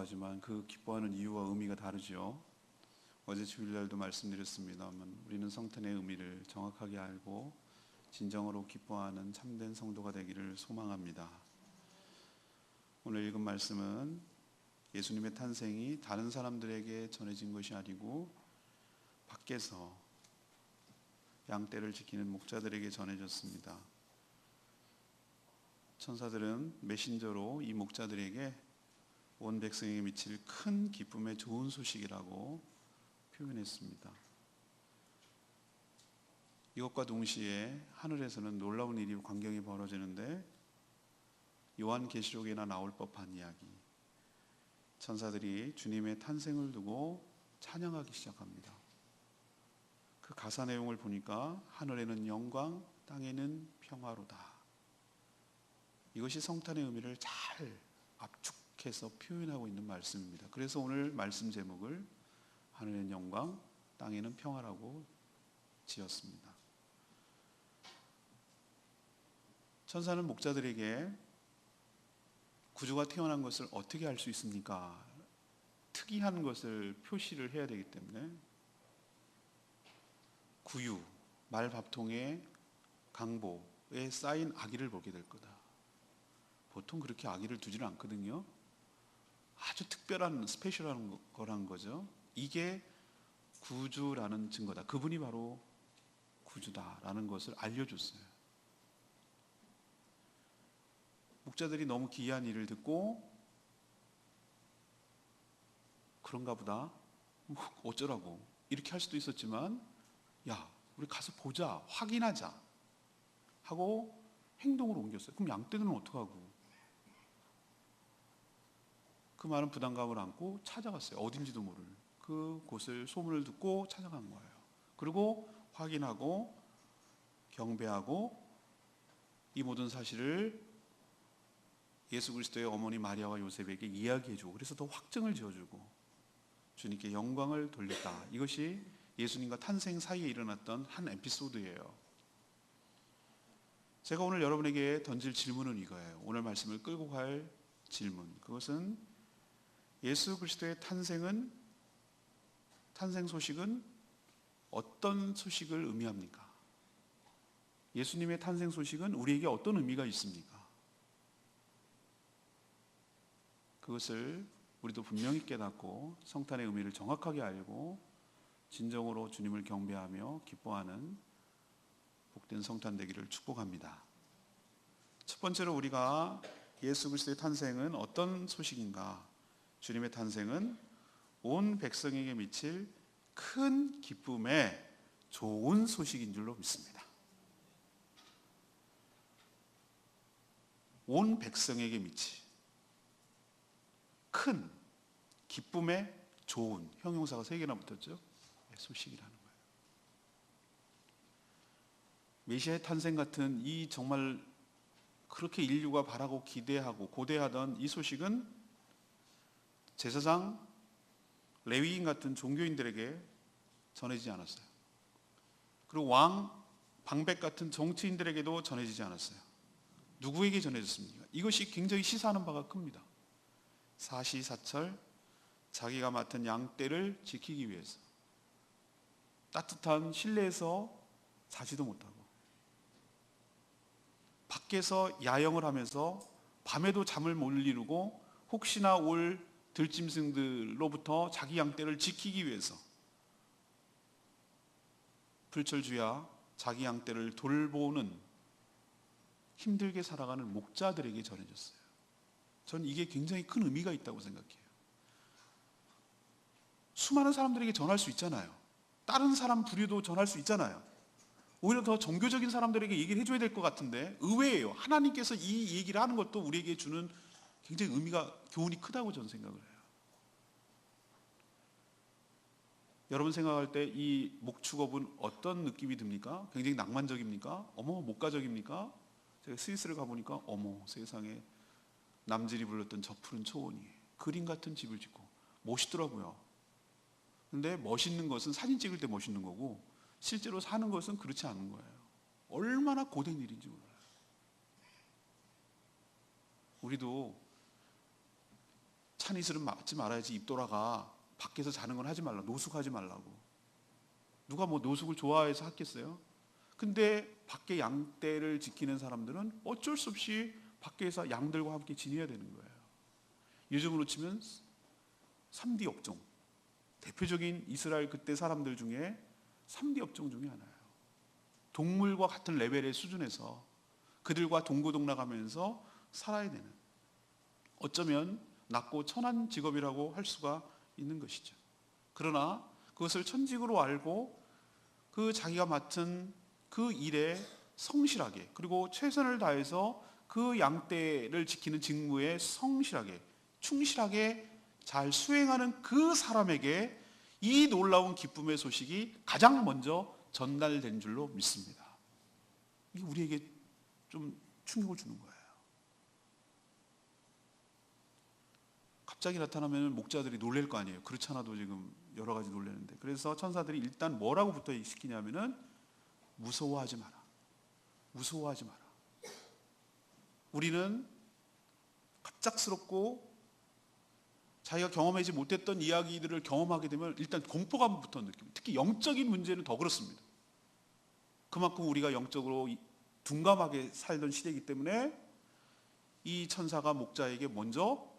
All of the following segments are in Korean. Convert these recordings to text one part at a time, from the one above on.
하지만 그 기뻐하는 이유와 의미가 다르죠. 어제 주일날도 말씀드렸습니다만 우리는 성탄의 의미를 정확하게 알고 진정으로 기뻐하는 참된 성도가 되기를 소망합니다. 오늘 읽은 말씀은 예수님의 탄생이 다른 사람들에게 전해진 것이 아니고 밖에서 양떼를 지키는 목자들에게 전해졌습니다. 천사들은 메신저로 이 목자들에게 온 백성에게 미칠 큰 기쁨의 좋은 소식이라고 표현했습니다. 이것과 동시에 하늘에서는 놀라운 일이 광경이 벌어지는데 요한계시록에나 나올 법한 이야기, 천사들이 주님의 탄생을 두고 찬양하기 시작합니다. 그 가사 내용을 보니까 하늘에는 영광, 땅에는 평화로다. 이것이 성탄의 의미를 잘 압축해서 표현하고 있는 말씀입니다. 그래서 오늘 말씀 제목을 하늘에는 영광, 땅에는 평화라고 지었습니다. 천사는 목자들에게 구주가 태어난 것을 어떻게 알 수 있습니까? 특이한 것을 표시를 해야 되기 때문에 구유, 말밥통에 강보에 쌓인 아기를 보게 될 거다. 보통 그렇게 아기를 두지는 않거든요. 아주 특별한 스페셜한 거란 거죠. 이게 구주라는 증거다. 그분이 바로 구주다라는 것을 알려줬어요. 목자들이 너무 기이한 일을 듣고 그런가 보다, 어쩌라고 이렇게 할 수도 있었지만, 야, 우리 가서 보자, 확인하자 하고 행동으로 옮겼어요. 그럼 양떼들은 어떡하고? 그 많은 부담감을 안고 찾아갔어요. 어딘지도 모를 그 곳을 소문을 듣고 찾아간 거예요. 그리고 확인하고 경배하고 이 모든 사실을 예수 그리스도의 어머니 마리아와 요셉에게 이야기해주고, 그래서 더 확증을 지어주고 주님께 영광을 돌렸다. 이것이 예수님과 탄생 사이에 일어났던 한 에피소드예요. 제가 오늘 여러분에게 던질 질문은 이거예요. 오늘 말씀을 끌고 갈 질문, 그것은 예수 그리스도의 탄생 소식은 어떤 소식을 의미합니까? 예수님의 탄생 소식은 우리에게 어떤 의미가 있습니까? 그것을 우리도 분명히 깨닫고 성탄의 의미를 정확하게 알고 진정으로 주님을 경배하며 기뻐하는 복된 성탄 되기를 축복합니다. 첫 번째로 우리가 예수 그리스도의 탄생은 어떤 소식인가? 주님의 탄생은 온 백성에게 미칠 큰 기쁨의 좋은 소식인 줄로 믿습니다. 온 백성에게 미칠 큰 기쁨의 좋은, 형용사가 3개나 붙었죠? 소식이라는 거예요. 메시아의 탄생 같은 이 정말 그렇게 인류가 바라고 기대하고 고대하던 이 소식은 제사장, 레위인 같은 종교인들에게 전해지지 않았어요. 그리고 왕, 방백 같은 정치인들에게도 전해지지 않았어요. 누구에게 전해졌습니까? 이것이 굉장히 시사하는 바가 큽니다. 사시사철 자기가 맡은 양떼를 지키기 위해서 따뜻한 실내에서 자지도 못하고 밖에서 야영을 하면서 밤에도 잠을 못 이루고 혹시나 올 들짐승들로부터 자기 양떼를 지키기 위해서 불철주야 자기 양떼를 돌보는 힘들게 살아가는 목자들에게 전해졌어요. 저는 이게 굉장히 큰 의미가 있다고 생각해요. 수많은 사람들에게 전할 수 있잖아요. 다른 사람 부류도 전할 수 있잖아요. 오히려 더 종교적인 사람들에게 얘기를 해줘야 될 것 같은데 의외예요. 하나님께서 이 얘기를 하는 것도 우리에게 주는 굉장히 의미가, 교훈이 크다고 저는 생각을 해요. 여러분 생각할 때 이 목축업은 어떤 느낌이 듭니까? 굉장히 낭만적입니까? 어머, 목가적입니까? 제가 스위스를 가보니까 어머, 세상에 남들이 불렀던 저 푸른 초원이 그림 같은 집을 짓고 멋있더라고요. 근데 멋있는 것은 사진 찍을 때 멋있는 거고 실제로 사는 것은 그렇지 않은 거예요. 얼마나 고된 일인지 몰라요. 우리도 찬이슬은 맞지 말아야지, 입 돌아가. 밖에서 자는 건 하지 말라. 노숙하지 말라고. 누가 뭐 노숙을 좋아해서 하겠어요? 근데 밖에 양떼를 지키는 사람들은 어쩔 수 없이 밖에서 양들과 함께 지내야 되는 거예요. 요즘으로 치면 3D 업종, 대표적인 이스라엘 그때 사람들 중에 3D 업종 중에 하나예요. 동물과 같은 레벨의 수준에서 그들과 동고동락하면서 살아야 되는, 어쩌면 낮고 천한 직업이라고 할 수가 있는 것이죠. 그러나 그것을 천직으로 알고 그 자기가 맡은 그 일에 성실하게, 그리고 최선을 다해서 그 양떼를 지키는 직무에 성실하게, 충실하게 잘 수행하는 그 사람에게 이 놀라운 기쁨의 소식이 가장 먼저 전달된 줄로 믿습니다. 이게 우리에게 좀 충격을 주는 거예요. 갑자기 나타나면 목자들이 놀랄 거 아니에요. 그렇지 않아도 지금 여러 가지 놀라는데, 그래서 천사들이 일단 뭐라고부터 시키냐면은 무서워하지 마라. 무서워하지 마라. 우리는 갑작스럽고 자기가 경험하지 못했던 이야기들을 경험하게 되면 일단 공포감부터 느낍니다. 특히 영적인 문제는 더 그렇습니다. 그만큼 우리가 영적으로 둔감하게 살던 시대이기 때문에 이 천사가 목자에게 먼저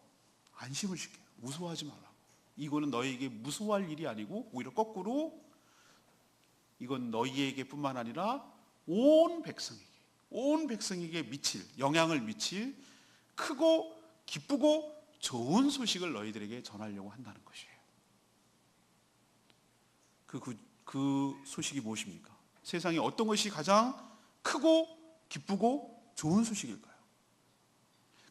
안심을 시켜요. 무서워하지 마라. 이거는 너희에게 무서워할 일이 아니고 오히려 거꾸로 이건 너희에게 뿐만 아니라 온 백성에게 미칠, 영향을 미칠 크고 기쁘고 좋은 소식을 너희들에게 전하려고 한다는 것이에요. 그 소식이 무엇입니까? 세상에 어떤 것이 가장 크고 기쁘고 좋은 소식일까요?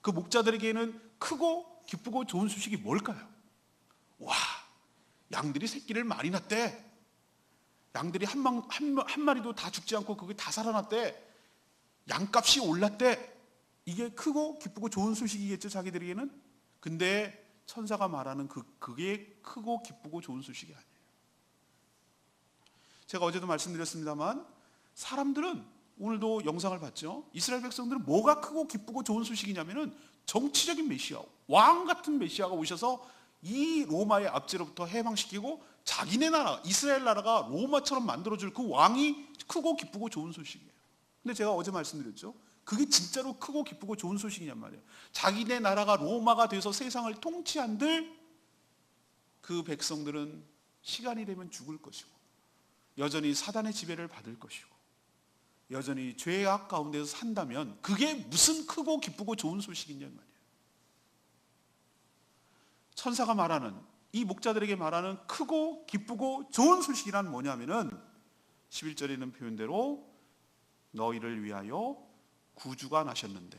그 목자들에게는 크고 기쁘고 좋은 소식이 뭘까요? 와, 양들이 새끼를 많이 낳대. 양들이 한 마리도 다 죽지 않고 그게 다 살아났대. 양값이 올랐대. 이게 크고 기쁘고 좋은 소식이겠죠, 자기들에게는. 근데 천사가 말하는 그게 크고 기쁘고 좋은 소식이 아니에요. 제가 어제도 말씀드렸습니다만 사람들은, 오늘도 영상을 봤죠. 이스라엘 백성들은 뭐가 크고 기쁘고 좋은 소식이냐면은 정치적인 메시아, 왕 같은 메시아가 오셔서 이 로마의 압제로부터 해방시키고 자기네 나라, 이스라엘 나라가 로마처럼 만들어줄 그 왕이 크고 기쁘고 좋은 소식이에요. 근데 제가 어제 말씀드렸죠. 그게 진짜로 크고 기쁘고 좋은 소식이냔 말이에요. 자기네 나라가 로마가 돼서 세상을 통치한들 그 백성들은 시간이 되면 죽을 것이고 여전히 사단의 지배를 받을 것이고 여전히 죄악 가운데서 산다면 그게 무슨 크고 기쁘고 좋은 소식이냔 말이에요. 천사가 말하는, 이 목자들에게 말하는 크고 기쁘고 좋은 소식이란 뭐냐면은 11절에 있는 표현대로 너희를 위하여 구주가 나셨는데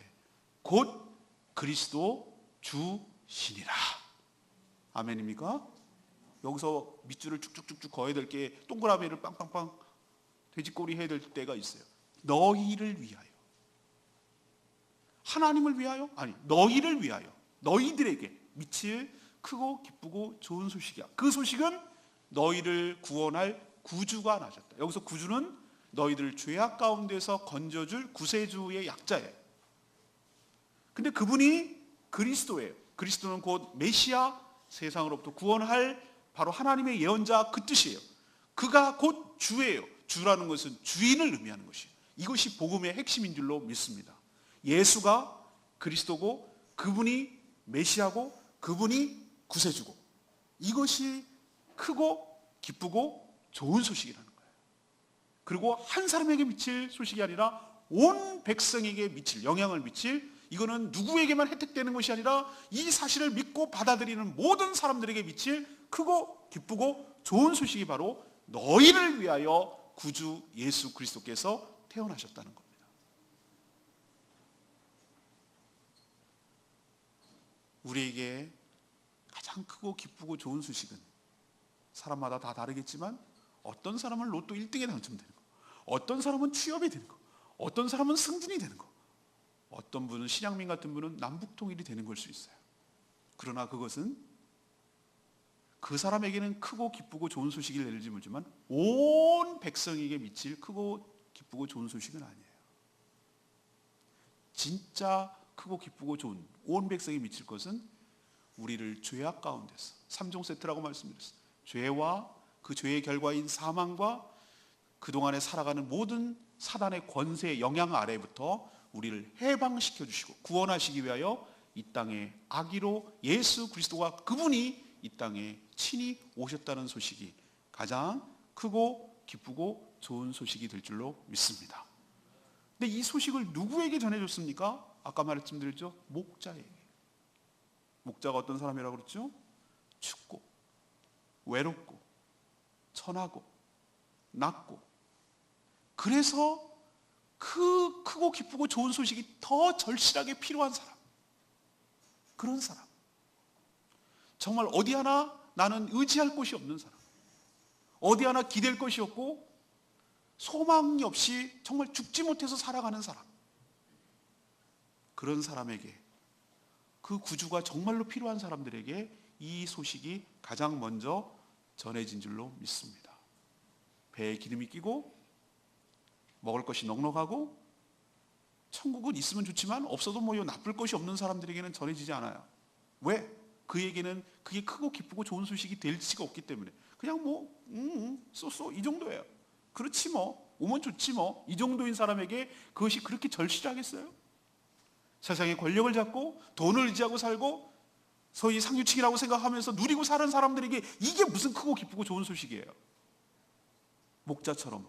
곧 그리스도 주시니라. 아멘입니까? 여기서 밑줄을 쭉쭉쭉쭉 그어야 될 게, 동그라미를 빵빵빵 돼지꼬리 해야 될 때가 있어요. 너희를 위하여. 하나님을 위하여? 아니, 너희를 위하여. 너희들에게 미칠 크고 기쁘고 좋은 소식이야. 그 소식은 너희를 구원할 구주가 나셨다. 여기서 구주는 너희들 죄악 가운데서 건져줄 구세주의 약자예요. 근데 그분이 그리스도예요. 그리스도는 곧 메시아, 세상으로부터 구원할 바로 하나님의 예언자, 그 뜻이에요. 그가 곧 주예요. 주라는 것은 주인을 의미하는 것이에요. 이것이 복음의 핵심인 줄로 믿습니다. 예수가 그리스도고 그분이 메시아고 그분이 구세주고, 이것이 크고 기쁘고 좋은 소식이라는 거예요. 그리고 한 사람에게 미칠 소식이 아니라 온 백성에게 미칠, 영향을 미칠, 이거는 누구에게만 혜택되는 것이 아니라 이 사실을 믿고 받아들이는 모든 사람들에게 미칠 크고 기쁘고 좋은 소식이 바로 너희를 위하여 구주 예수 그리스도께서 태어나셨다는 겁니다. 우리에게 가장 크고 기쁘고 좋은 소식은 사람마다 다 다르겠지만 어떤 사람은 로또 1등에 당첨되는 거, 어떤 사람은 취업이 되는 거, 어떤 사람은 승진이 되는 거, 어떤 분은 신양민 같은 분은 남북통일이 되는 걸 수 있어요. 그러나 그것은 그 사람에게는 크고 기쁘고 좋은 소식이 될지 모르지만 온 백성에게 미칠 크고 기쁘고 좋은 소식은 아니에요. 진짜 크고 기쁘고 좋은, 온 백성에 미칠 것은 우리를 죄악 가운데서 3종 세트라고 말씀드렸어요. 죄와 그 죄의 결과인 사망과 그동안에 살아가는 모든 사단의 권세의 영향 아래부터 우리를 해방시켜 주시고 구원하시기 위하여 이 땅에 아기로 예수 그리스도가 그분이 이 땅에 친히 오셨다는 소식이 가장 크고 기쁘고 좋은 소식이 될 줄로 믿습니다. 근데 이 소식을 누구에게 전해줬습니까? 아까 말씀드렸죠. 목자에게. 목자가 어떤 사람이라고 그랬죠? 춥고 외롭고 천하고 낮고, 그래서 그 크고 기쁘고 좋은 소식이 더 절실하게 필요한 사람, 그런 사람, 정말 어디 하나 나는 의지할 곳이 없는 사람, 어디 하나 기댈 것이 없고 소망이 없이 정말 죽지 못해서 살아가는 사람, 그런 사람에게, 그 구주가 정말로 필요한 사람들에게 이 소식이 가장 먼저 전해진 줄로 믿습니다. 배에 기름이 끼고 먹을 것이 넉넉하고 천국은 있으면 좋지만 없어도 뭐 나쁠 것이 없는 사람들에게는 전해지지 않아요. 왜? 그에게는 그게 크고 기쁘고 좋은 소식이 될 수가 없기 때문에 그냥 쏘쏘 이 정도예요. 그렇지 뭐, 오면 좋지 뭐, 이 정도인 사람에게 그것이 그렇게 절실하겠어요? 세상의 권력을 잡고 돈을 의지하고 살고 소위 상류층이라고 생각하면서 누리고 사는 사람들에게 이게 무슨 크고 기쁘고 좋은 소식이에요? 목자처럼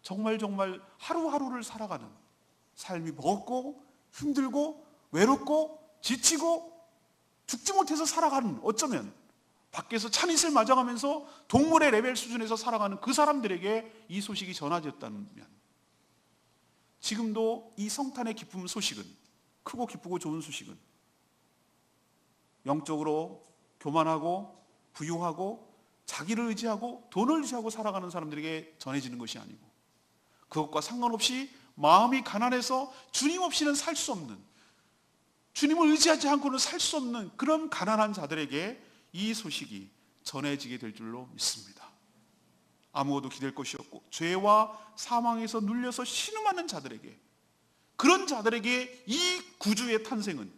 정말 하루하루를 살아가는 삶이 먹고 힘들고 외롭고 지치고 죽지 못해서 살아가는, 어쩌면 밖에서 찬이슬 맞아가면서 동물의 레벨 수준에서 살아가는 그 사람들에게 이 소식이 전해졌다면, 지금도 이 성탄의 기쁨 소식은, 크고 기쁘고 좋은 소식은 영적으로 교만하고 부유하고 자기를 의지하고 돈을 의지하고 살아가는 사람들에게 전해지는 것이 아니고, 그것과 상관없이 마음이 가난해서 주님 없이는 살 수 없는, 주님을 의지하지 않고는 살 수 없는 그런 가난한 자들에게 이 소식이 전해지게 될 줄로 믿습니다. 아무것도 기댈 것이 없고 죄와 사망에서 눌려서 신음하는 자들에게, 그런 자들에게 이 구주의 탄생은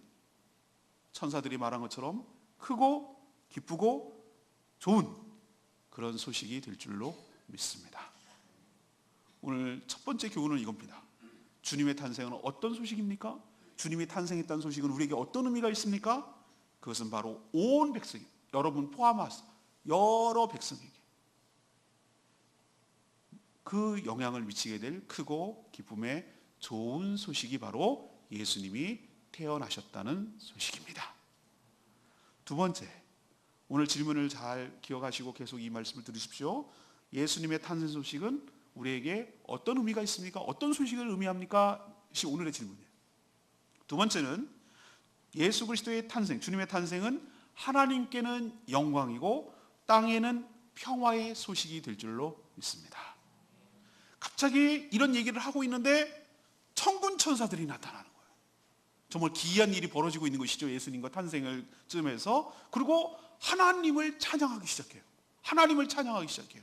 천사들이 말한 것처럼 크고 기쁘고 좋은 그런 소식이 될 줄로 믿습니다. 오늘 첫 번째 교훈은 이겁니다. 주님의 탄생은 어떤 소식입니까? 주님이 탄생했다는 소식은 우리에게 어떤 의미가 있습니까? 그것은 바로 온 백성, 여러분 포함해서 여러 백성에게 그 영향을 미치게 될 크고 기쁨의 좋은 소식이 바로 예수님이 태어나셨다는 소식입니다. 두 번째, 오늘 질문을 잘 기억하시고 계속 이 말씀을 들으십시오. 예수님의 탄생 소식은 우리에게 어떤 의미가 있습니까? 어떤 소식을 의미합니까? 이 오늘의 질문이에요. 두 번째는 예수 그리스도의 탄생, 주님의 탄생은 하나님께는 영광이고 땅에는 평화의 소식이 될 줄로 믿습니다. 갑자기 이런 얘기를 하고 있는데 천군 천사들이 나타나는 거예요. 정말 기이한 일이 벌어지고 있는 것이죠. 예수님과 탄생을 쯤에서. 그리고 하나님을 찬양하기 시작해요. 하나님을 찬양하기 시작해요.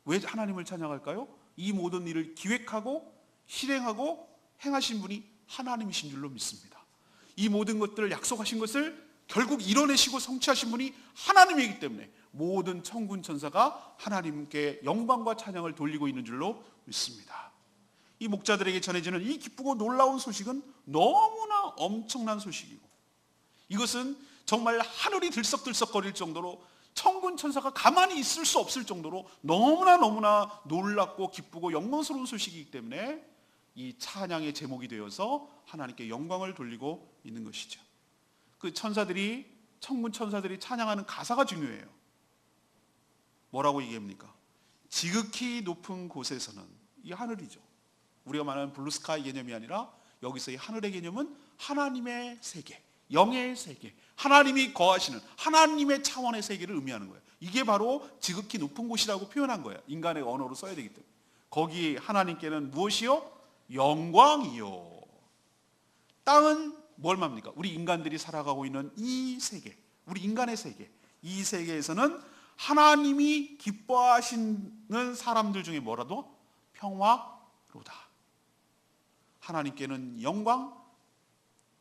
왜 하나님을 찬양할까요? 이 모든 일을 기획하고 실행하고 행하신 분이 하나님이신 줄로 믿습니다. 이 모든 것들을 약속하신 것을 결국 이뤄내시고 성취하신 분이 하나님이기 때문에 모든 천군 천사가 하나님께 영광과 찬양을 돌리고 있는 줄로 믿습니다. 이 목자들에게 전해지는 이 기쁘고 놀라운 소식은 너무나 엄청난 소식이고, 이것은 정말 하늘이 들썩들썩거릴 정도로 천군 천사가 가만히 있을 수 없을 정도로 너무나 놀랍고 기쁘고 영광스러운 소식이기 때문에 이 찬양의 제목이 되어서 하나님께 영광을 돌리고 있는 것이죠. 그 천사들이, 천군 천사들이 찬양하는 가사가 중요해요. 뭐라고 얘기합니까? 지극히 높은 곳에서는, 이 하늘이죠. 우리가 말하는 블루스카이 개념이 아니라 여기서 이 하늘의 개념은 하나님의 세계, 영의 세계, 하나님이 거하시는 하나님의 차원의 세계를 의미하는 거예요. 이게 바로 지극히 높은 곳이라고 표현한 거예요. 인간의 언어로 써야 되기 때문에. 거기 하나님께는 무엇이요? 영광이요. 땅은 뭘 말합니까? 우리 인간들이 살아가고 있는 이 세계, 우리 인간의 세계, 이 세계에서는 하나님이 기뻐하시는 사람들 중에 뭐라도 평화로다. 하나님께는 영광,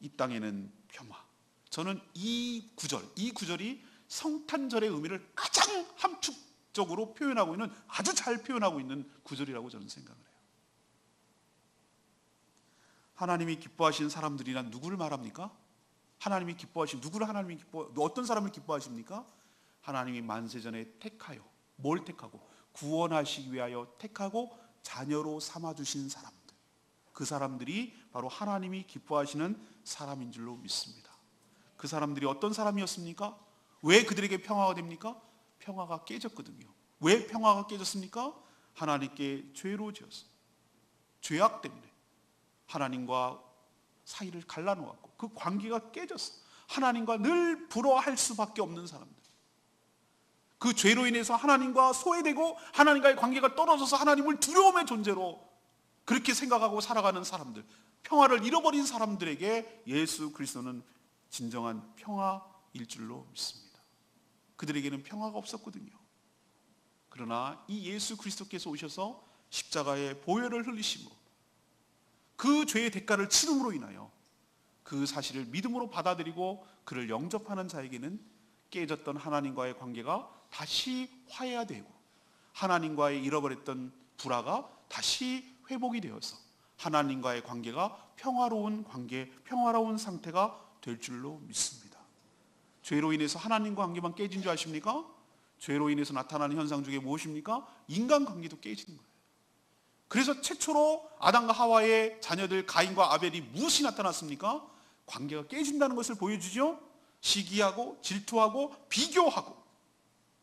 이 땅에는 평화. 저는 이 구절이 성탄절의 의미를 가장 함축적으로 표현하고 있는, 아주 잘 표현하고 있는 구절이라고 저는 생각을 해요. 하나님이 기뻐하시는 사람들이란 누구를 말합니까? 하나님이 기뻐하시는 누구를 어떤 사람을 기뻐하십니까? 하나님이 만세전에 택하여, 뭘 택하고? 구원하시기 위하여 택하고 자녀로 삼아주신 사람들, 그 사람들이 바로 하나님이 기뻐하시는 사람인 줄로 믿습니다. 그 사람들이 어떤 사람이었습니까? 왜 그들에게 평화가 됩니까? 평화가 깨졌거든요. 왜 평화가 깨졌습니까? 하나님께 죄로 지었어. 죄악 때문에 하나님과 사이를 갈라놓았고 그 관계가 깨졌어. 하나님과 늘 부러워할 수밖에 없는 사람들, 그 죄로 인해서 하나님과 소외되고 하나님과의 관계가 떨어져서 하나님을 두려움의 존재로 그렇게 생각하고 살아가는 사람들, 평화를 잃어버린 사람들에게 예수 그리스도는 진정한 평화일 줄로 믿습니다. 그들에게는 평화가 없었거든요. 그러나 이 예수 그리스도께서 오셔서 십자가의 보혈을 흘리심으로 그 죄의 대가를 치름으로 인하여 그 사실을 믿음으로 받아들이고 그를 영접하는 자에게는 깨졌던 하나님과의 관계가 다시 화해되고 하나님과의 잃어버렸던 불화가 다시 회복이 되어서 하나님과의 관계가 평화로운 관계, 평화로운 상태가 될 줄로 믿습니다. 죄로 인해서 하나님과 관계만 깨진 줄 아십니까? 죄로 인해서 나타나는 현상 중에 무엇입니까? 인간관계도 깨지는 거예요. 그래서 최초로 아담과 하와의 자녀들 가인과 아벨이 무엇이 나타났습니까? 관계가 깨진다는 것을 보여주죠. 시기하고 질투하고 비교하고,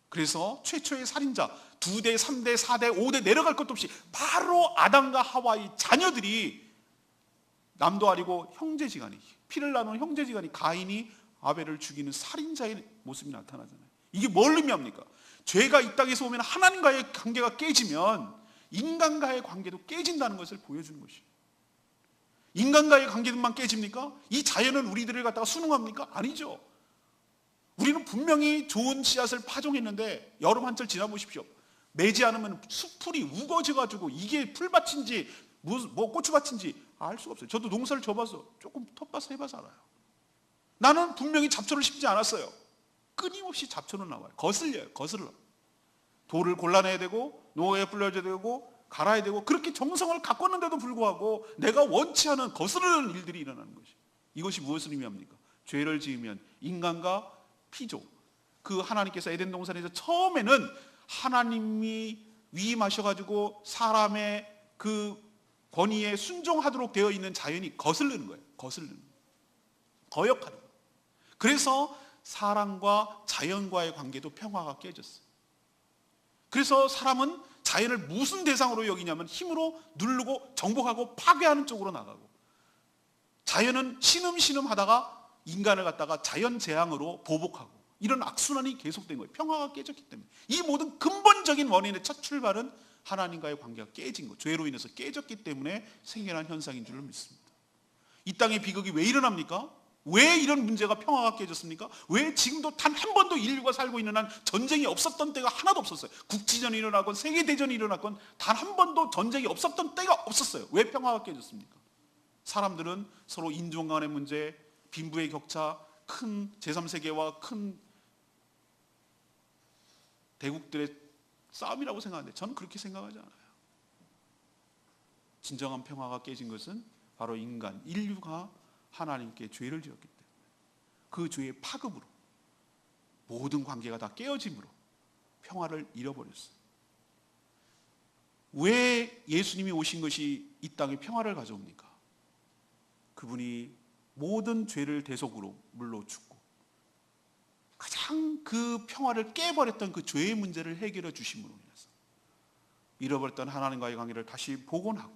그래서 최초의 살인자 2대, 3대, 4대, 5대 내려갈 것도 없이 바로 아담과 하와의 자녀들이 남도 아니고 형제지간이, 피를 나눈 형제지간이 가인이 아벨을 죽이는 살인자의 모습이 나타나잖아요. 이게 뭘 의미합니까? 죄가 이 땅에서 오면 하나님과의 관계가 깨지면 인간과의 관계도 깨진다는 것을 보여주는 것이에요. 인간과의 관계만 깨집니까? 이 자연은 우리들을 갖다가 순응합니까? 아니죠. 우리는 분명히 좋은 씨앗을 파종했는데 여름 한철 지나보십시오. 매지 않으면 수풀이 우거져가지고 이게 풀밭인지 뭐 고추밭인지 알 수가 없어요. 저도 농사를 져봐서 조금 텃밭을 해봐서 알아요. 나는 분명히 잡초를 심지 않았어요. 끊임없이 잡초는 나와요. 거슬러. 돌을 골라내야 되고 농어에 불려줘야 되고 갈아야 되고, 그렇게 정성을 가꿨는데도 불구하고 내가 원치 않은 거스르는 일들이 일어나는 것이, 이것이 무엇을 의미합니까? 죄를 지으면 인간과 피조, 그 하나님께서 에덴 동산에서 처음에는 하나님이 위임하셔가지고 사람의 그 권위에 순종하도록 되어 있는 자연이 거스르는 거예요. 거역하는 거예요. 그래서 사람과 자연과의 관계도 평화가 깨졌어요. 그래서 사람은 자연을 무슨 대상으로 여기냐면 힘으로 누르고 정복하고 파괴하는 쪽으로 나가고, 자연은 신음하다가 인간을 갖다가 자연 재앙으로 보복하고, 이런 악순환이 계속된 거예요. 평화가 깨졌기 때문에. 이 모든 근본적인 원인의 첫 출발은 하나님과의 관계가 깨진 거, 죄로 인해서 깨졌기 때문에 생겨난 현상인 줄로 믿습니다. 이 땅의 비극이 왜 일어납니까? 왜 이런 문제가, 평화가 깨졌습니까? 왜 지금도 단 한 번도 인류가 살고 있는 한 전쟁이 없었던 때가 하나도 없었어요. 국지전이 일어나건 세계대전이 일어났건 단 한 번도 전쟁이 없었던 때가 없었어요. 왜 평화가 깨졌습니까? 사람들은 서로 인종 간의 문제, 빈부의 격차, 큰 제3세계와 큰 대국들의 싸움이라고 생각하는데 저는 그렇게 생각하지 않아요. 진정한 평화가 깨진 것은 바로 인류가 하나님께 죄를 지었기 때문에, 그 죄의 파급으로 모든 관계가 다 깨어짐으로 평화를 잃어버렸어요. 왜 예수님이 오신 것이 이 땅에 평화를 가져옵니까? 그분이 모든 죄를 대속으로 물로 죽고 가장 그 평화를 깨버렸던 그 죄의 문제를 해결해 주심으로 인해서 잃어버렸던 하나님과의 관계를 다시 복원하고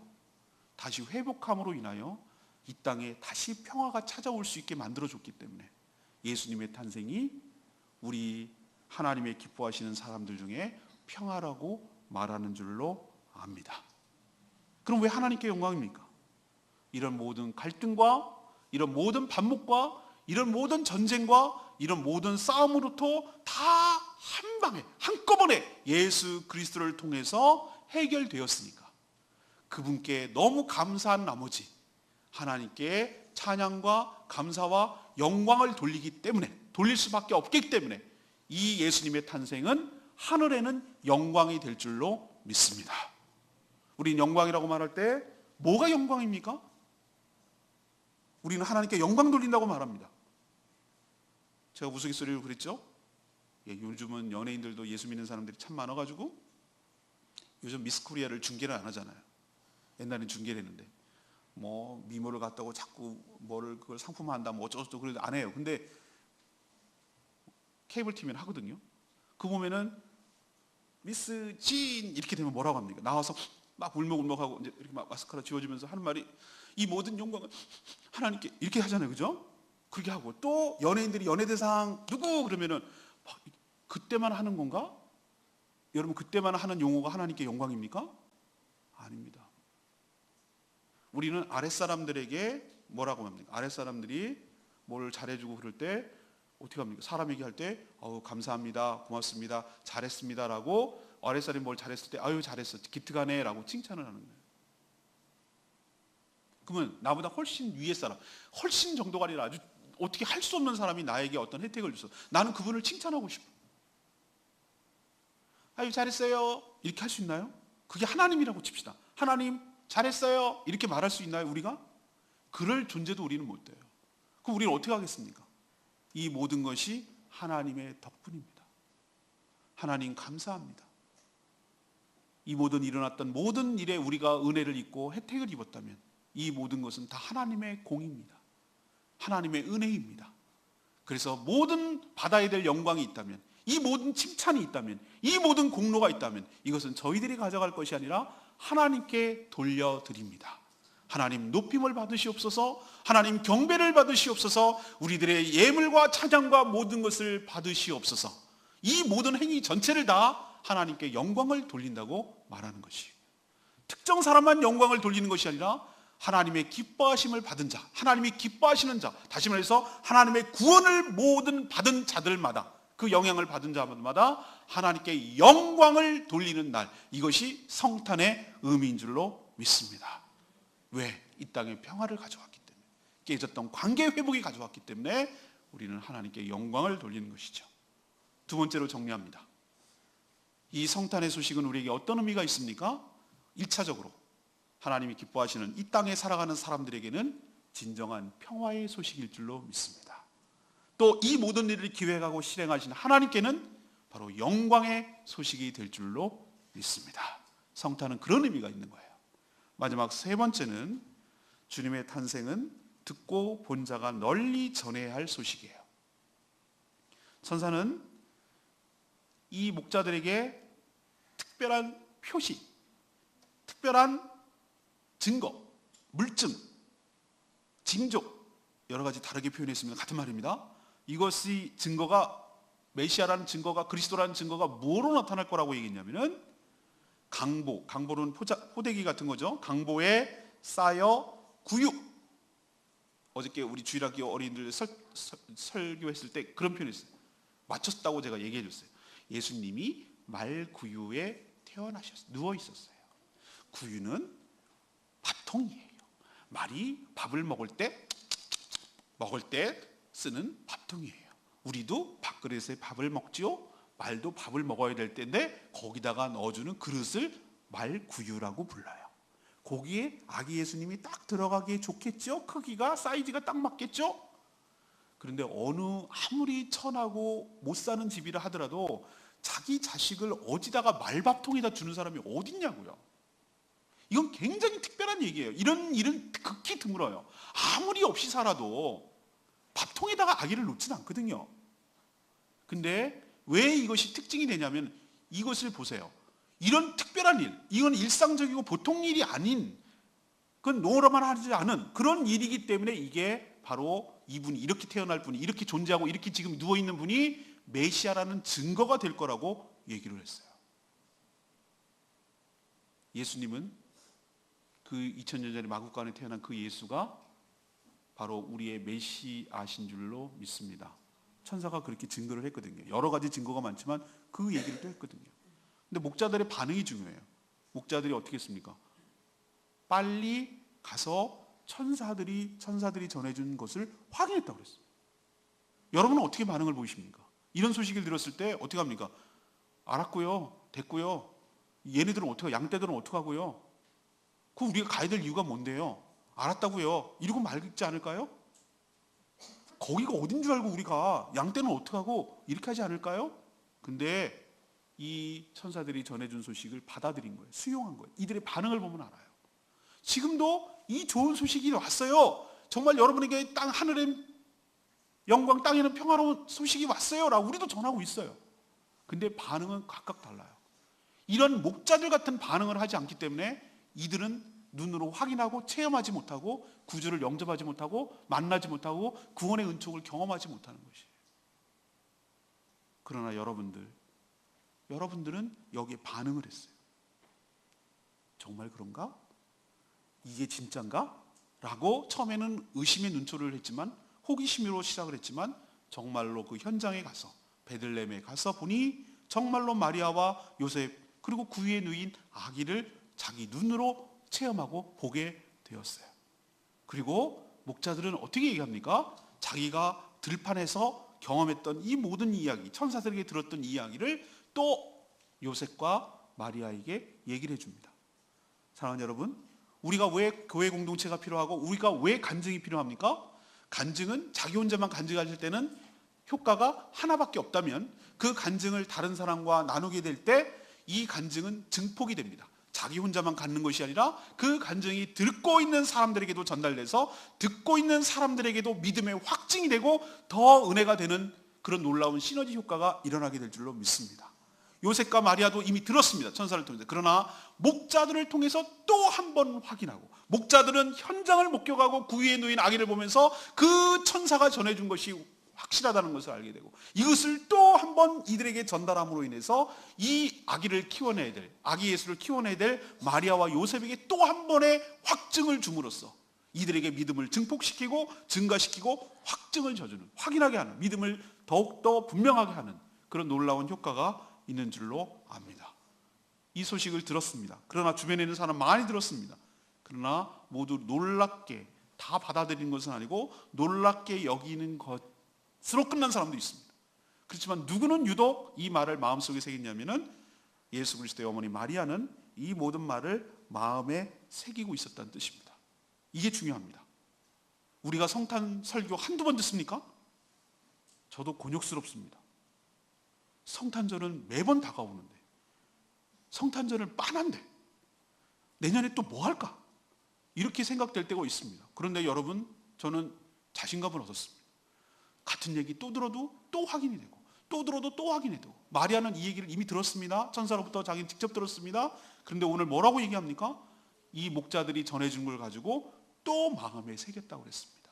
다시 회복함으로 인하여 이 땅에 다시 평화가 찾아올 수 있게 만들어줬기 때문에 예수님의 탄생이 우리 하나님의 기뻐하시는 사람들 중에 평화라고 말하는 줄로 압니다. 그럼 왜 하나님께 영광입니까? 이런 모든 갈등과 이런 모든 반목과 이런 모든 전쟁과 이런 모든 싸움으로부터 다 한 방에 한꺼번에 예수 그리스도를 통해서 해결되었으니까 그분께 너무 감사한 나머지 하나님께 찬양과 감사와 영광을 돌리기 때문에, 돌릴 수밖에 없기 때문에 이 예수님의 탄생은 하늘에는 영광이 될 줄로 믿습니다. 우리는 영광이라고 말할 때 뭐가 영광입니까? 우리는 하나님께 영광 돌린다고 말합니다. 제가 우스갯소리로 그랬죠? 요즘은 연예인들도 예수 믿는 사람들이 참 많아가지고 요즘 미스 코리아를 중계를 안 하잖아요. 옛날엔 중계를 했는데 뭐 미모를 갖다고 자꾸 뭐를 그걸 상품화한다 뭐 어쩌고저쩌고 그래도 안 해요. 근데 케이블 TV는 하거든요. 그 보면은 미스 진 이렇게 되면 뭐라고 합니까? 나와서 막 울먹울먹하고 이제 이렇게 막 마스카라 지워주면서 하는 말이 이 모든 영광은 하나님께 이렇게 하잖아요, 그죠? 그렇게 하고 또 연예인들이 연예대상 누구 그러면은 그때만 하는 건가? 여러분 그때만 하는 용어가 하나님께 영광입니까? 아닙니다. 우리는 아랫사람들에게 뭐라고 합니까? 아랫사람들이 뭘 잘해주고 그럴 때 어떻게 합니까? 사람 얘기할 때 감사합니다, 고맙습니다, 잘했습니다라고 아랫사람이 뭘 잘했을 때 아유 잘했어, 기특하네 라고 칭찬을 하는 거예요. 그러면 나보다 훨씬 위의 사람, 훨씬 정도가 아니라 아주 어떻게 할 수 없는 사람이 나에게 어떤 혜택을 줬어. 나는 그분을 칭찬하고 싶어. 아유 잘했어요 이렇게 할 수 있나요? 그게 하나님이라고 칩시다. 하나님 잘했어요 이렇게 말할 수 있나요 우리가? 그럴 존재도 우리는 못 돼요. 그럼 우리는 어떻게 하겠습니까? 이 모든 것이 하나님의 덕분입니다. 하나님 감사합니다. 이 모든 일어났던 모든 일에 우리가 은혜를 입고 혜택을 입었다면 이 모든 것은 다 하나님의 공입니다. 하나님의 은혜입니다. 그래서 모든 받아야 될 영광이 있다면, 이 모든 칭찬이 있다면, 이 모든 공로가 있다면 이것은 저희들이 가져갈 것이 아니라 하나님께 돌려드립니다. 하나님 높임을 받으시옵소서, 하나님 경배를 받으시옵소서, 우리들의 예물과 찬양과 모든 것을 받으시옵소서. 이 모든 행위 전체를 다 하나님께 영광을 돌린다고 말하는 것이에요. 특정 사람만 영광을 돌리는 것이 아니라 하나님의 기뻐하심을 받은 자, 하나님이 기뻐하시는 자, 다시 말해서 하나님의 구원을 모든 받은 자들마다, 그 영향을 받은 자마다 하나님께 영광을 돌리는 날, 이것이 성탄의 의미인 줄로 믿습니다. 왜? 이 땅에 평화를 가져왔기 때문에, 깨졌던 관계 회복이 가져왔기 때문에 우리는 하나님께 영광을 돌리는 것이죠. 두 번째로 정리합니다. 이 성탄의 소식은 우리에게 어떤 의미가 있습니까? 1차적으로 하나님이 기뻐하시는 이 땅에 살아가는 사람들에게는 진정한 평화의 소식일 줄로 믿습니다. 또 이 모든 일을 기획하고 실행하시는 하나님께는 바로 영광의 소식이 될 줄로 믿습니다. 성탄은 그런 의미가 있는 거예요. 마지막 세 번째는 주님의 탄생은 듣고 본 자가 널리 전해야 할 소식이에요. 천사는 이 목자들에게 특별한 표시, 특별한 증거, 물증, 징조, 여러 가지 다르게 표현했습니다. 같은 말입니다. 이것이 증거가, 메시아라는 증거가, 그리스도라는 증거가 뭐로 나타날 거라고 얘기했냐면은 강보는 포대기 같은 거죠. 강보에 쌓여 구유. 어저께 우리 주일학교 어린이들 설교했을 때 그런 표현했어요. 맞췄다고 제가 얘기해 줬어요. 예수님이 말구유에 태어나셨어요. 누워 있었어요. 구유는 밥통이에요. 말이 밥을 먹을 때 쓰는 밥통이에요. 우리도 밥그릇에 밥을 먹지요. 말도 밥을 먹어야 될 때인데 거기다가 넣어주는 그릇을 말구유라고 불러요. 거기에 아기 예수님이 딱 들어가기에 좋겠죠. 크기가, 사이즈가 딱 맞겠죠. 그런데 아무리 천하고 못 사는 집이라 하더라도 자기 자식을 어디다가 말밥통에다 주는 사람이 어딨냐고요. 이건 굉장히 특별한 얘기예요. 이런 일은 극히 드물어요. 아무리 없이 살아도 밥통에다가 아기를 놓지는 않거든요. 근데 왜 이것이 특징이 되냐면 이것을 보세요. 이런 특별한 일, 이건 일상적이고 보통 일이 아닌, 그건 노라만 하지 않은 그런 일이기 때문에 이게 바로 이분이, 이렇게 태어날 분이, 이렇게 존재하고 이렇게 지금 누워있는 분이 메시아라는 증거가 될 거라고 얘기를 했어요. 예수님은 그 2000년 전에 마구간에 태어난 그 예수가 바로 우리의 메시아신 줄로 믿습니다. 천사가 그렇게 증거를 했거든요. 여러 가지 증거가 많지만 그 얘기를 또 했거든요. 근데 목자들의 반응이 중요해요. 목자들이 어떻게 했습니까? 빨리 가서 천사들이 전해준 것을 확인했다고 그랬어요. 여러분은 어떻게 반응을 보이십니까? 이런 소식을 들었을 때 어떻게 합니까? 알았고요, 됐고요. 얘네들은 어떻게, 양떼들은 어떻게 하고요? 그 우리가 가야 될 이유가 뭔데요? 알았다고요. 이러고 말지 않을까요? 거기가 어딘 줄 알고 우리가 양떼는 어떻게 하고 이렇게 하지 않을까요? 근데 이 천사들이 전해준 소식을 받아들인 거예요. 수용한 거예요. 이들의 반응을 보면 알아요. 지금도 이 좋은 소식이 왔어요. 정말 여러분에게 하늘의 영광, 땅에는 평화로운 소식이 왔어요 라고 우리도 전하고 있어요. 근데 반응은 각각 달라요. 이런 목자들 같은 반응을 하지 않기 때문에 이들은 눈으로 확인하고 체험하지 못하고 구주를 영접하지 못하고 만나지 못하고 구원의 은총을 경험하지 못하는 것이에요. 그러나 여러분들은 여기에 반응을 했어요. 정말 그런가? 이게 진짠가? 라고 처음에는 의심의 눈초리를 했지만, 호기심으로 시작을 했지만, 정말로 그 현장에 가서, 베들레헴에 가서 보니 정말로 마리아와 요셉 그리고 그 위에 누인 아기를 자기 눈으로 체험하고 보게 되었어요. 그리고 목자들은 어떻게 얘기합니까? 자기가 들판에서 경험했던 이 모든 이야기, 천사들에게 들었던 이야기를 또 요셉과 마리아에게 얘기를 해줍니다. 사랑하는 여러분, 우리가 왜 교회 공동체가 필요하고 우리가 왜 간증이 필요합니까? 간증은 자기 혼자만 간증하실 때는 효과가 하나밖에 없다면, 그 간증을 다른 사람과 나누게 될 때 이 간증은 증폭이 됩니다. 자기 혼자만 갖는 것이 아니라 그 간증이 듣고 있는 사람들에게도 전달돼서 듣고 있는 사람들에게도 믿음의 확증이 되고 더 은혜가 되는 그런 놀라운 시너지 효과가 일어나게 될 줄로 믿습니다. 요셉과 마리아도 이미 들었습니다. 천사를 통해서. 그러나 목자들을 통해서 또 한 번 확인하고, 목자들은 현장을 목격하고 그 위에 누인 아기를 보면서 그 천사가 전해준 것이 확실하다는 것을 알게 되고, 이것을 또 한 번 이들에게 전달함으로 인해서 이 아기를 키워내야 될, 아기 예수를 키워내야 될 마리아와 요셉에게 또 한 번의 확증을 줌으로써 이들에게 믿음을 증폭시키고 증가시키고 확증을 져주는, 확인하게 하는, 믿음을 더욱더 분명하게 하는 그런 놀라운 효과가 있는 줄로 압니다. 이 소식을 들었습니다. 그러나 주변에 있는 사람 많이 들었습니다. 그러나 모두 놀랍게 다 받아들이는 것은 아니고 놀랍게 여기는 것으로 끝난 사람도 있습니다. 그렇지만 누구는 유독 이 말을 마음속에 새겼냐면은 예수 그리스도의 어머니 마리아는 이 모든 말을 마음에 새기고 있었다는 뜻입니다. 이게 중요합니다. 우리가 성탄 설교 한두 번 듣습니까? 저도 곤욕스럽습니다. 성탄절은 매번 다가오는데, 성탄절은 빤한데 내년에 또 뭐 할까? 이렇게 생각될 때가 있습니다. 그런데 여러분, 저는 자신감을 얻었습니다. 같은 얘기 또 들어도 또 확인이 되고, 또 들어도 또 확인이 되고. 마리아는 이 얘기를 이미 들었습니다. 천사로부터 자기는 직접 들었습니다. 그런데 오늘 뭐라고 얘기합니까? 이 목자들이 전해준 걸 가지고 또 마음에 새겼다고 그랬습니다.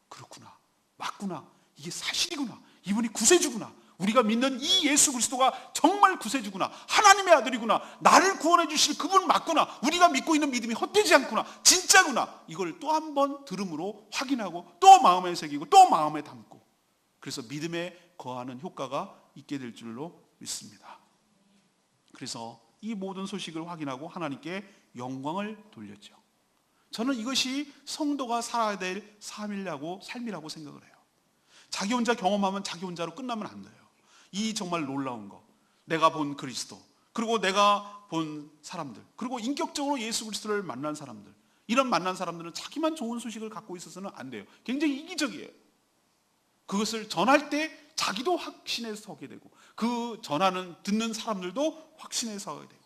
그렇구나, 맞구나, 이게 사실이구나, 이분이 구세주구나, 우리가 믿는 이 예수 그리스도가 정말 구세주구나, 하나님의 아들이구나, 나를 구원해 주실 그분 맞구나, 우리가 믿고 있는 믿음이 헛되지 않구나, 진짜구나, 이걸 또 한 번 들음으로 확인하고 또 마음에 새기고 또 마음에 담고, 그래서 믿음에 거하는 효과가 있게 될 줄로 믿습니다. 그래서 이 모든 소식을 확인하고 하나님께 영광을 돌렸죠. 저는 이것이 성도가 살아야 될 삶이라고 생각을 해요. 자기 혼자 경험하면 자기 혼자로 끝나면 안 돼요. 이 정말 놀라운 거, 내가 본 그리스도, 그리고 내가 본 사람들, 그리고 인격적으로 예수 그리스도를 만난 사람들, 이런 만난 사람들은 자기만 좋은 소식을 갖고 있어서는 안 돼요. 굉장히 이기적이에요. 그것을 전할 때 자기도 확신에 서게 되고, 그 전하는 듣는 사람들도 확신에 서게 되고,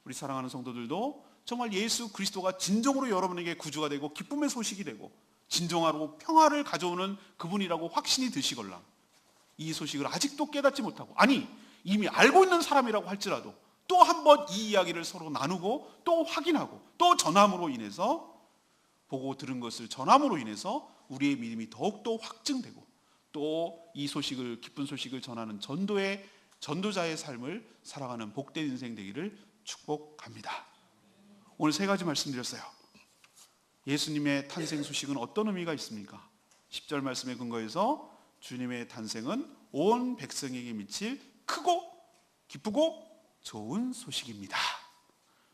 우리 사랑하는 성도들도 정말 예수 그리스도가 진정으로 여러분에게 구주가 되고 기쁨의 소식이 되고 진정하고 평화를 가져오는 그분이라고 확신이 드시걸랑, 이 소식을 아직도 깨닫지 못하고, 아니 이미 알고 있는 사람이라고 할지라도 또 한 번 이 이야기를 서로 나누고 또 확인하고 또 전함으로 인해서, 보고 들은 것을 전함으로 인해서 우리의 믿음이 더욱더 확증되고, 또 이 소식을, 기쁜 소식을 전하는 전도자의 삶을 살아가는 복된 인생 되기를 축복합니다. 오늘 세 가지 말씀드렸어요. 예수님의 탄생 소식은 어떤 의미가 있습니까? 10절 말씀에 근거해서 주님의 탄생은 온 백성에게 미칠 크고 기쁘고 좋은 소식입니다.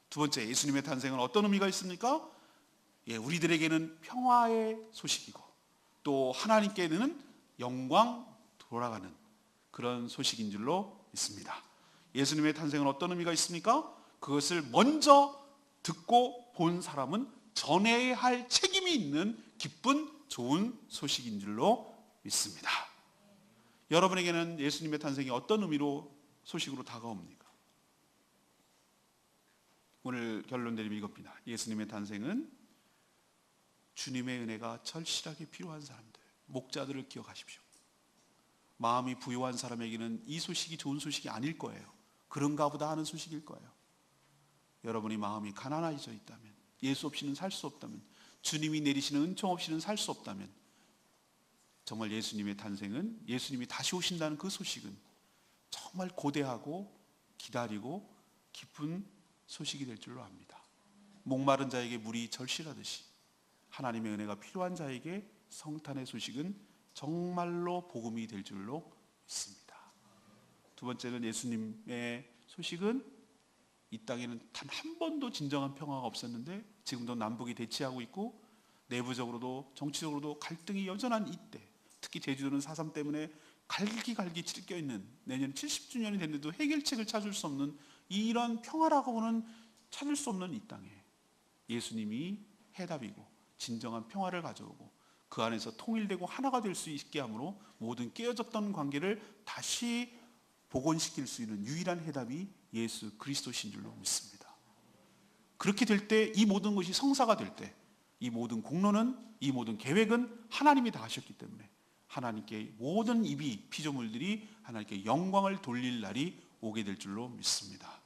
두 번째, 예수님의 탄생은 어떤 의미가 있습니까? 우리들에게는 평화의 소식이고 또 하나님께는 영광 돌아가는 그런 소식인 줄로 믿습니다. 예수님의 탄생은 어떤 의미가 있습니까? 그것을 먼저 듣고 본 사람은 전해야 할 책임이 있는 기쁜 좋은 소식인 줄로 믿습니다. 여러분에게는 예수님의 탄생이 어떤 의미로 소식으로 다가옵니까? 오늘 결론 내리면 이겁니다. 예수님의 탄생은 주님의 은혜가 절실하게 필요한 사람들, 목자들을 기억하십시오. 마음이 부유한 사람에게는 이 소식이 좋은 소식이 아닐 거예요. 그런가 보다 하는 소식일 거예요. 여러분이 마음이 가난해져 있다면, 예수 없이는 살 수 없다면, 주님이 내리시는 은총 없이는 살 수 없다면, 정말 예수님의 탄생은, 예수님이 다시 오신다는 그 소식은 정말 고대하고 기다리고 기쁜 소식이 될 줄로 압니다. 목마른 자에게 물이 절실하듯이 하나님의 은혜가 필요한 자에게 성탄의 소식은 정말로 복음이 될 줄로 믿습니다. 두 번째는 예수님의 소식은 이 땅에는 단 한 번도 진정한 평화가 없었는데 지금도 남북이 대치하고 있고 내부적으로도 정치적으로도 갈등이 여전한 이때, 특히 제주도는 4.3 때문에 갈기갈기 찢겨있는, 내년 70주년이 됐는데도 해결책을 찾을 수 없는 이런 평화라고는 찾을 수 없는 이 땅에 예수님이 해답이고 진정한 평화를 가져오고 그 안에서 통일되고 하나가 될 수 있게 함으로 모든 깨어졌던 관계를 다시 복원시킬 수 있는 유일한 해답이 예수 그리스도신 줄로 믿습니다. 그렇게 될 때, 이 모든 것이 성사가 될 때, 이 모든 공로는, 이 모든 계획은 하나님이 다 하셨기 때문에 하나님께 모든 입이, 피조물들이 하나님께 영광을 돌릴 날이 오게 될 줄로 믿습니다.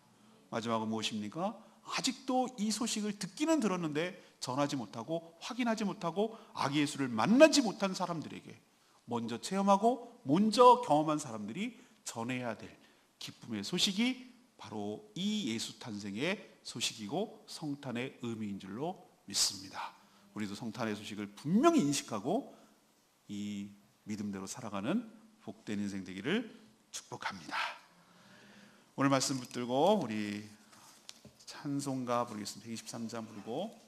마지막은 무엇입니까? 아직도 이 소식을 듣기는 들었는데 전하지 못하고 확인하지 못하고 아기 예수를 만나지 못한 사람들에게 먼저 체험하고 먼저 경험한 사람들이 전해야 될 기쁨의 소식이 바로 이 예수 탄생의 소식이고 성탄의 의미인 줄로 믿습니다. 우리도 성탄의 소식을 분명히 인식하고 이 믿음대로 살아가는 복된 인생 되기를 축복합니다. 오늘 말씀 붙들고 우리 찬송가 부르겠습니다. 123장 부르고